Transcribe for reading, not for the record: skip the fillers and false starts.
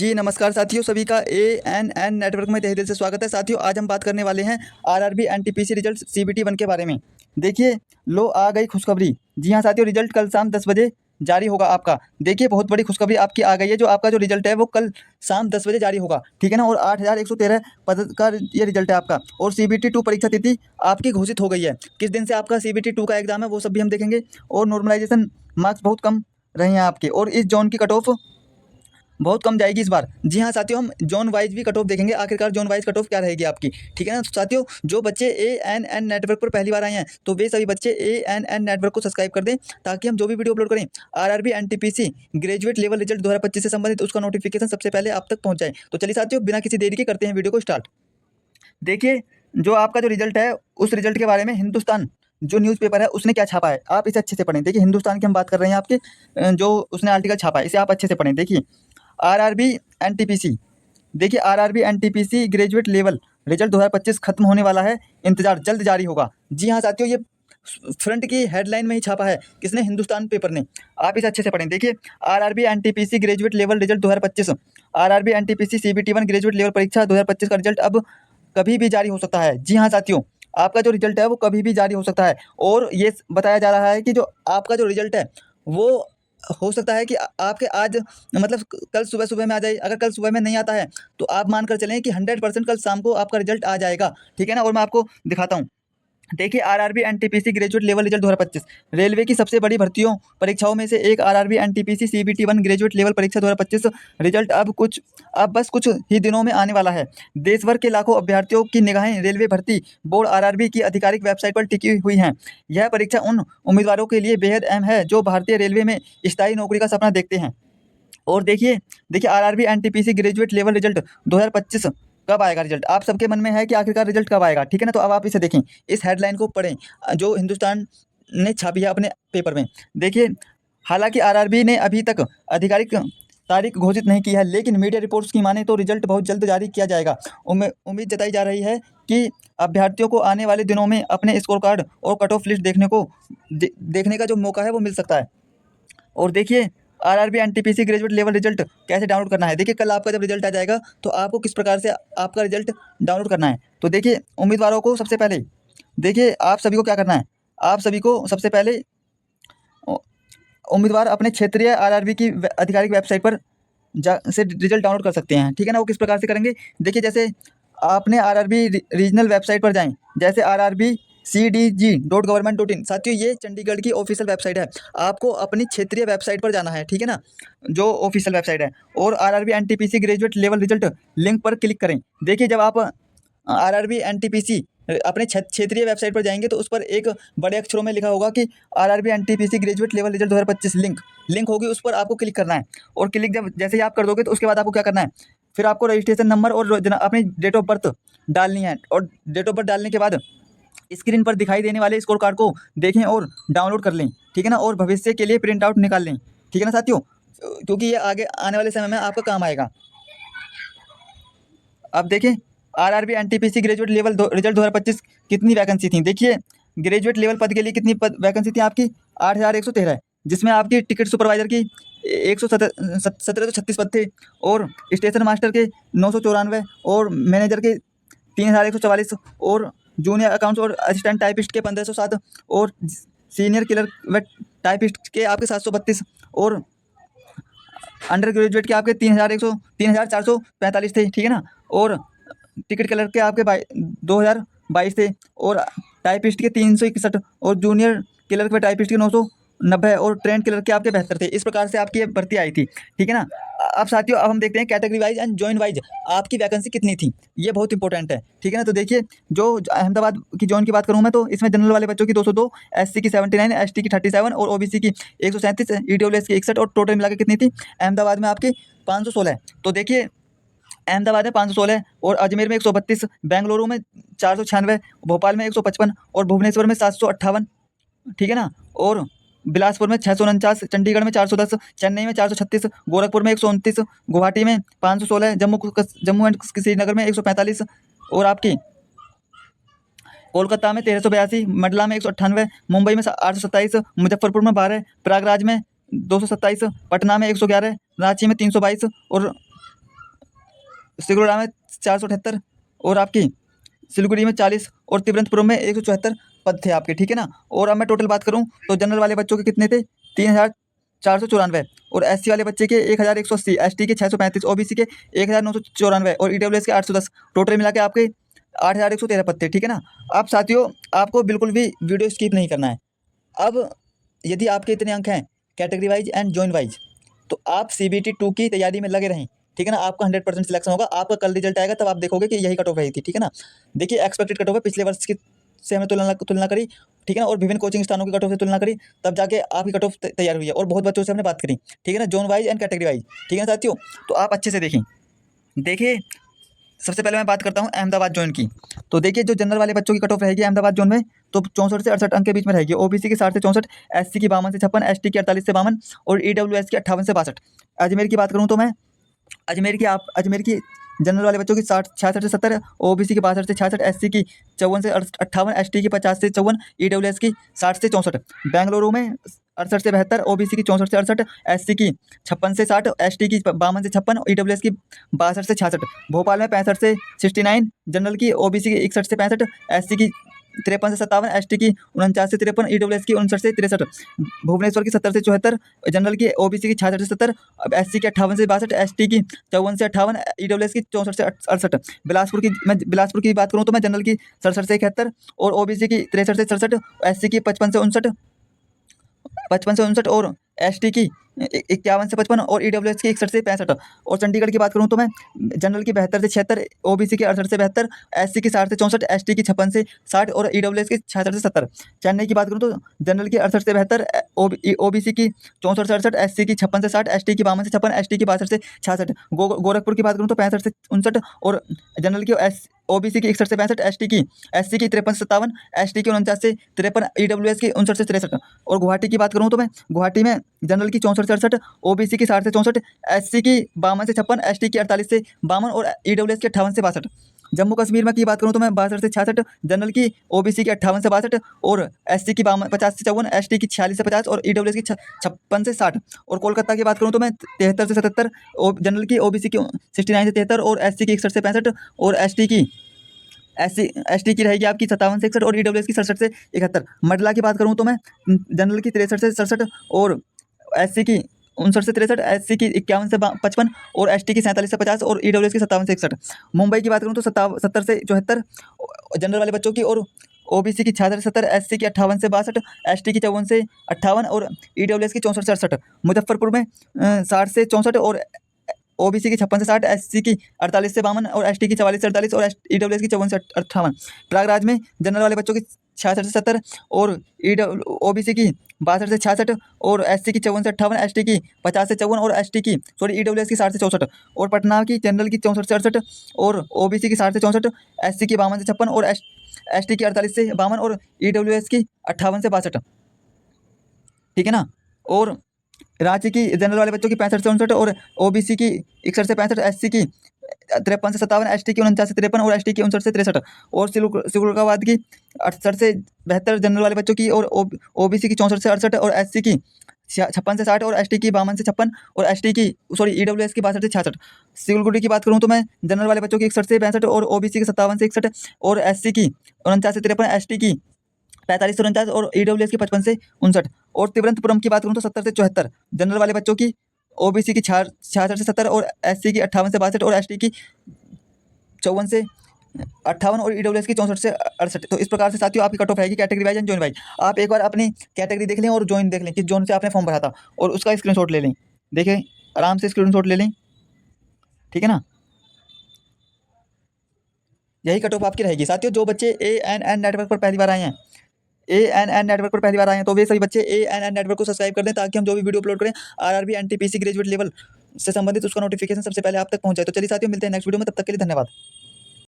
जी नमस्कार साथियों, सभी का एएनएन नेटवर्क में तहे दिल से स्वागत है। साथियों, आज हम बात करने वाले हैं आरआरबी एनटीपीसी रिजल्ट सीबीटी 1 के बारे में। देखिए, लो आ गई खुशखबरी। जी हाँ साथियों, रिजल्ट कल शाम 10 बजे जारी होगा आपका। देखिए, बहुत बड़ी खुशखबरी आपकी आ गई है। जो आपका जो रिजल्ट है वो कल शाम 10 बजे जारी होगा, ठीक है ना। और 8113 पद का ये रिजल्ट है आपका। और सीबीटी 2 परीक्षा तिथि आपकी घोषित हो गई है। किस दिन से आपका सीबीटी 2 का एग्जाम है वो सब भी हम देखेंगे। और नॉर्मलाइजेशन मार्क्स बहुत कम रहे हैं आपके। और इस जोन की कट ऑफ बहुत कम जाएगी इस बार। जी हाँ साथियों, हम जोन वाइज भी कट ऑफ देखेंगे, आखिरकार जोन वाइज कट ऑफ क्या रहेगी आपकी, ठीक है ना। तो साथियों, जो बच्चे एएनएन नेटवर्क पर पहली बार आए हैं तो वे सभी बच्चे एएनएन नेटवर्क को सब्सक्राइब कर दें, ताकि हम जो भी वीडियो अपलोड करें RRB NTPC graduate level result 2025 से संबंधित उसका नोटिफिकेशन सबसे पहले आप तक पहुंच जाए। तो चलिए साथियों, बिना किसी देरी के करते हैं वीडियो को स्टार्ट। देखिए, जो आपका जो रिजल्ट है उस रिजल्ट के बारे में हिंदुस्तान जो न्यूज़पेपर है उसने क्या छापा है, आप इसे अच्छे से पढ़ें। देखिए, हिंदुस्तान की हम बात कर रहे हैं आपके, जो उसने आर्टिकल छापा है इसे आप अच्छे से पढ़ें। देखिए, आरआरबी एनटीपीसी, देखिए RRB NTPC graduate level result 2025 खत्म होने वाला है, इंतजार जल्द जारी होगा। जी हाँ साथियों, ये फ्रंट की हेडलाइन में ही छापा है, किसने, हिंदुस्तान पेपर ने। आप इसे अच्छे से पढ़ें। देखिए, RRB NTPC graduate level result 2025, RRB NTPC CBT 1 graduate level परीक्षा 2025 का रिजल्ट अब कभी भी जारी हो सकता है। जी हाँ साथियों, आपका जो रिजल्ट है वो कभी भी जारी हो सकता है। और ये बताया जा रहा है कि जो आपका जो रिजल्ट है वो हो सकता है कि आपके आज मतलब कल सुबह सुबह में आ जाए। अगर कल सुबह में नहीं आता है तो आप मानकर चलें कि 100% कल शाम को आपका रिजल्ट आ जाएगा, ठीक है ना। और मैं आपको दिखाता हूँ। देखिए, RRB NTPC graduate level result 2025 railway की सबसे बड़ी भर्तियों परीक्षाओं में से एक RRB NTPC CBT 1 graduate level परीक्षा 2025 रिजल्ट अब बस कुछ ही दिनों में आने वाला है। देश भर के लाखों अभ्यर्थियों की निगाहें रेलवे भर्ती बोर्ड आरआरबी की आधिकारिक वेबसाइट पर टिकी हुई हैं। यह परीक्षा उन उम्मीदवारों के लिए बेहद अहम है जो भारतीय रेलवे में स्थायी नौकरी का सपना देखते हैं। और देखिए देखिए RRB NTPC graduate level result 2025 कब आएगा रिजल्ट, आप सबके मन में है कि आखिरकार रिजल्ट कब आएगा, ठीक है ना। तो अब आप इसे देखें, इस हेडलाइन को पढ़ें जो हिंदुस्तान ने छापी है अपने पेपर में। देखिए, हालांकि आरआरबी ने अभी तक आधिकारिक तारीख घोषित नहीं की है, लेकिन मीडिया रिपोर्ट्स की माने तो रिजल्ट बहुत जल्द जारी किया जाएगा। उम्मीद जताई जा रही है कि अभ्यर्थियों को आने वाले दिनों में अपने स्कोर कार्ड और कट ऑफ लिस्ट देखने का जो मौका है वो मिल सकता है। और देखिए, RRB NTPC graduate level result कैसे डाउनलोड करना है। देखिए, कल आपका जब रिजल्ट आ जाएगा तो आपको किस प्रकार से आपका रिजल्ट डाउनलोड करना है। तो देखिए, उम्मीदवारों को सबसे पहले, देखिए आप सभी को क्या करना है, आप सभी को सबसे पहले उम्मीदवार अपने क्षेत्रीय आरआरबी की आधिकारिक वेबसाइट पर से रिजल्ट डाउनलोड कर सकते हैं, ठीक है ना। वो किस प्रकार से करेंगे, देखिए जैसे आपने आरआरबी रीजनल वेबसाइट पर जाएं, जैसे RRBCDG.government.in। साथियों, ये चंडीगढ़ की ऑफिशियल वेबसाइट है। आपको अपनी क्षेत्रीय वेबसाइट पर जाना है, ठीक है ना, जो ऑफिशियल वेबसाइट है। और RRB NTPC graduate level result link पर क्लिक करें। देखिए, जब आप आरआरबी एनटीपीसी अपने क्षेत्रीय वेबसाइट पर जाएंगे तो उस पर एक बड़े अक्षरों में लिखा होगा कि RRB NTPC graduate level result 2025 link होगी, उस पर आपको क्लिक करना है। और क्लिक जब जैसे ही आप कर दोगे तो उसके बाद आपको क्या करना है, फिर आपको रजिस्ट्रेशन नंबर और अपनी डेट ऑफ बर्थ डालनी है। और डेट ऑफ बर्थ डालने के बाद स्क्रीन पर दिखाई देने वाले स्कोर कार्ड को देखें और डाउनलोड कर लें, ठीक है ना। और भविष्य के लिए प्रिंट आउट निकाल लें, ठीक है ना साथियों, क्योंकि ये आगे आने वाले समय में आपका काम आएगा। अब देखें, RRB NTPC graduate level result 2025 कितनी वैकेंसी थी। देखिए, ग्रेजुएट लेवल पद के लिए कितनी वैकेंसी थी आपकी, 8113, जिसमें आपकी टिकट सुपरवाइजर की 1736 पद थे। और स्टेशन मास्टर के 994, और मैनेजर के 3144, और जूनियर अकाउंट्स और असिस्टेंट टाइपिस्ट के 1507, और सीनियर क्लर्क व टाइपिस्ट के आपके 732, और अंडर ग्रेजुएट के आपके 3445 थे, ठीक है ना। और टिकट क्लर्क के आपके 2022 थे, और टाइपिस्ट के 361, और जूनियर क्लर्क व टाइपिस्ट के 990, और ट्रेंड क्लर्क के आपके 72 थे। इस प्रकार से आपकी ये भर्ती आई थी, ठीक है ना। अब साथियों, अब हम देखते हैं category wise and join wise आपकी वैकेंसी कितनी थी, ये बहुत इंपॉर्टेंट है, ठीक है ना। तो देखिए, जो अहमदाबाद की जॉइन की बात करूँ मैं तो इसमें जनरल वाले बच्चों की 202, एससी की 79, एसटी की 37, और ओबीसी की 137, ईडब्ल्यूएस की 61, और टोटल मिला के कितनी थी अहमदाबाद में आपकी 516। तो देखिए, अहमदाबाद में 516, और अजमेर में 132, बेंगलुरु में 496, भोपाल में 155, और भुवनेश्वर में 758, ठीक है ना। और बिलासपुर में 649, चंडीगढ़ में 410, चेन्नई में 436, गोरखपुर में 129, गुवाहाटी में 516, जम्मू एंड श्रीनगर में 145, और आपकी कोलकाता में 1382, मंडला में 198, मुंबई में 827, मुजफ्फरपुर में 12, प्रयागराज में 227, पटना में 111, रांची में 322, और सिकुड़ाम में 478 और आपकी सिलीगुड़ी में 40 और तिरुवनंतपुरम में 174 पद थे आपके, ठीक है ना। और अब मैं टोटल बात करूँ तो जनरल वाले बच्चों के कितने थे, 3494 और एससी वाले बच्चे के 1180, एसटी के 635, ओबीसी के 1994 और ईडब्ल्यूएस के 810, टोटल मिला के आपके 8113 पद थे, ठीक है ना। अब साथियों आपको बिल्कुल भी वीडियो स्किप नहीं करना है। अब यदि आपके इतने अंक हैं category wise and join wise, तो आप CBT 2 की तैयारी में लगे रहें, ठीक है ना। आपका 100% सिलेक्शन होगा। आपका कल रिजल्ट आएगा तब आप देखोगे कि यही कट ऑफ रही थी, ठीक है ना। देखिए एक्सपेक्टेड कट ऑफ है, पिछले वर्ष की से हमने तुलना करी, ठीक है ना, और विभिन्न कोचिंग स्थानों की कट ऑफ से तुलना करी, तब जाके आपकी कट ऑफ तैयार हुई है। और बहुत बच्चों से हमने बात करी, ठीक है ना, zone wise and category wise, ठीक है ना साथियों। तो आप अच्छे से देखें। देखिए सबसे पहले मैं बात करता हूँ अहमदाबाद जोन की। तो देखिए जो जनरल वाले बच्चों की कट ऑफ रहेगी अहमदाबाद जोन में, तो 64 से 68 अंक के बीच में रहेगी। ओबीसी की 60 से 64, एससी की 52 से 56, एसटी की 48 से 52 और ईडब्ल्यूएस की 58 से 62। अजमेर की बात करूँ तो मैं अजमेर की जनरल वाले बच्चों की 66 से 70, ओबीसी की 62 से 66, एससी की 54 से 58, एसटी की 50 से 54, ईडब्ल्यूएस की 60 से 64। बेंगलुरु में 68 से 72, ओबीसी की 64 से 68, एससी की 56 से 60, एसटी की 52 से 56, ईडब्ल्यूएस की 62 से 66। भोपाल में 65 से 69 जनरल की, ओबीसी की 61 से 65, एससी की 53 से 57, एसटी की 49 से 53, ईडब्ल्यूएस की 59 से 63। भुवनेश्वर की 70 से 74 जनरल की, ओबीसी की 66 से 70, एससी की 58 से 62, एसटी की 54 से 58, ईडब्ल्यूएस की 64 से 68। बिलासपुर की बात करूँ तो मैं जनरल की 67 से 71 और ओबीसी की 63 से 67, एससी की 55 से 59 और एसटी की 51 से 55 और ईडब्ल्यूएस की 61 से 65। और चंडीगढ़ की बात करूँ तो मैं जनरल की 72 से 76, ओबीसी की 68 से 72, एससी की 60 से 64, एसटी की 56 से 60 और ईडब्ल्यूएस की 66 से 70। चेन्नई की बात करूँ तो जनरल की 68 से 72, ओबीसी की 64 से 68, एससी की 56 से 60, एसटी की 52 से 56, एसटी की 62 से 66। गोरखपुर की बात करूँ तो 65 से 59 और जनरल की ओबीसी की 61 से 65, एससी की 53 से 57, एसटी की 49 से 53, ईडब्ल्यूएस की 59 से 63। और गुवाहाटी की बात करूँ तो मैं गुवाहाटी में जनरल की 64 से 68, ओबीसी की 60 से 64, एससी की 52 से 56, एसटी की 48 से 52 और ईडब्ल्यूएस की 58 से 62। जम्मू कश्मीर में की बात करूँ तो मैं 62 से 66 जनरल की, ओबीसी की 58 से 62 और एससी की 50 से 54, एसटी की 46 से 50 और ईडब्ल्यूएस की 56 से 60। और कोलकाता की बात करूँ तो मैं 73 से 77 जनरल की, ओबीसी की 69 से 73 और एससी की 61 से 65 और एसटी की रहेगी आपकी 57 से 61 और ईडब्ल्यूएस की 67 से 71। मंडला की बात करूँ तो मैं जनरल की 63 से 67 और एससी की 59 से 63, एससी की 51 से 55 और एसटी की 47 से 50 और ईडब्ल्यूएस की 57 से 61। मुंबई की बात करूँ तो 70 से 74 जनरल वाले बच्चों की और ओबीसी की 66 से 70, एससी की 58 से 62, एसटी की 54 से 58 और ईडब्ल्यूएस की 64 से 68। मुजफ्फरपुर में 60 से 64 और ओबीसी की 56 से 60, एससी की 48 से 52 और एसटी की 44 से 48 और ईडब्ल्यूएस की 54 से 58। प्रयागराज में जनरल वाले बच्चों की 66 से 70 और ओबीसी की 62 से 66 और एससी की 54 से 58, एसटी की 50 से 54 और ईडब्ल्यूएस की 60 से 64। और पटना की जनरल की 64 से 68 और ओबीसी की 60 से 64, एससी की 52 से 56 और एसटी की 48 से 52 और ईडब्ल्यूएस की 58 से 62, ठीक है ना। और रांची की जनरल वाले बच्चों की 65 से 59 और ओबीसी की 61 से 65, एससी की 53 से 57, एसटी की 49 से 53 और एसटी की 59 से 63। और सिलुकाबाद की 68 से 72 जनरल वाले बच्चों की और ओबीसी की 64 से 68 और एससी की 56 से 60 और एसटी की 52 से 56 और ईडब्ल्यूएस की 62 से 66। सिलगुड़ी की बात करूँ तो मैं जनरल वाले बच्चों की 61 से 65 और ओबीसी की 57 से 61 और एससी की 49 से 53, एसटी की 45 से 49 और ईडब्ल्यूएस की 55 से 59। और तिरुवनंतपुरम की बात करूँ तो 70 से 74 जनरल वाले बच्चों की, ओबीसी की 66 से 70 और एससी की 58 से 62 और एसटी की 54 से 58 और ईडब्ल्यूएस की 64 से 68। तो इस प्रकार से साथियों आपकी कट ऑफ रहेगी category wise and zone wise. आप एक बार अपनी कैटेगरी देख लें और जोन देख लें, किस जोन से आपने फॉर्म भरा था और उसका स्क्रीनशॉट ले लें। देखें आराम से स्क्रीनशॉट ले लें, ठीक है ना। यही कट ऑफ आपकी रहेगी साथियों। जो बच्चे ANN नेटवर्क पर पहली बार आए हैं, ANN नेटवर्क पर पहली बार आए हैं, तो वे सभी बच्चे ANN नेटवर्क को सब्सक्राइब कर दें, ताकि हम जो भी वीडियो अपलोड करें RRB NTPC ग्रेजुएट लेवल से संबंधित उसका नोटिफिकेशन सबसे पहले आप तक पहुंच जाए। तो चलिए साथियों मिलते हैं नेक्स्ट वीडियो में, तब तक के लिए धन्यवाद।